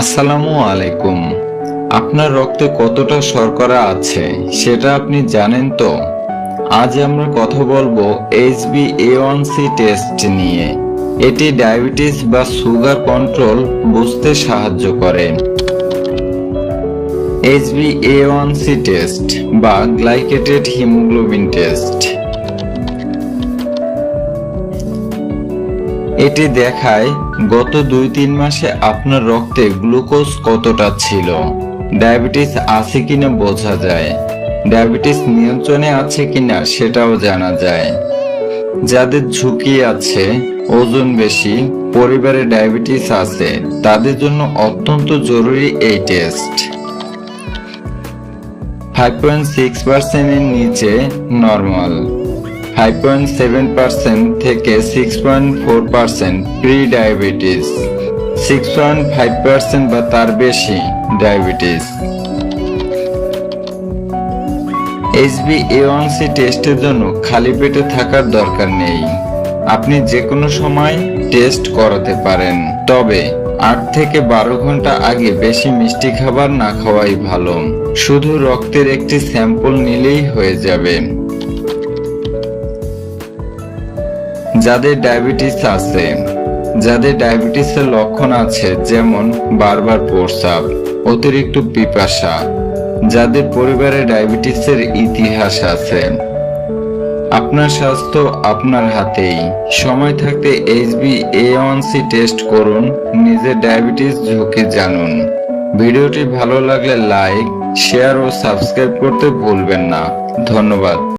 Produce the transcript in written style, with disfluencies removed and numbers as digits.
আসসালামু আলাইকুম। আপনার রক্তে কতটা শর্করা আছে সেটা আপনি জানেন তো? আজ আমরা কথা বলবো HbA1c টেস্ট নিয়ে। এটি ডায়াবেটিস বা সুগার কন্ট্রোল বুঝতে সাহায্য করে। HbA1c টেস্ট বা গ্লাইকেটেড হিমোগ্লোবিন টেস্ট। এটি দেখায় গত 2-3 মাসে আপনার রক্তে গ্লুকোজ কতটা ছিল। ডায়াবেটিস আছে কিনা বোঝা যায়, ডায়াবেটিস নিয়ন্ত্রণে আছে কিনা সেটাও জানা যায়। যাদের ঝুঁকি আছে, ওজন বেশি, পরিবারে ডায়াবেটিস আছে, তাদের জন্য অত্যন্ত জরুরি এই টেস্ট। 5.6% এর নিচে নরমাল, 5.7% থেকে 6.4% প্রি ডায়াবেটিস, 6.5% বা তার বেশি ডায়াবেটিস। HbA1c টেস্টের জন্য খালি পেটে থাকার দরকার নেই। আপনি যে কোনো সময় টেস্ট করাতে পারেন, তবে 8 থেকে 12 ঘন্টা আগে বেশি মিষ্টি খাবার না খাওয়াই ভালো। শুধু রক্তের একটি স্যাম্পল নিলেই হয়ে যাবে। যাদের ডায়াবেটিস আছে, যাদের ডায়াবেটিসের লক্ষণ আছে, যেমন বারবার প্রস্রাব, অতিরিক্ত পিপাসা, যাদের পরিবারে ডায়াবেটিসের ইতিহাস আছে। আপনার স্বাস্থ্য আপনার হাতেই। সময় থাকতে HbA1c টেস্ট করুন, নিজের ডায়াবেটিস ঝুঁকি জানুন। ভিডিওটি ভালো লাগলে লাইক, শেয়ার ও সাবস্ক্রাইব করতে ভুলবেন না। ধন্যবাদ।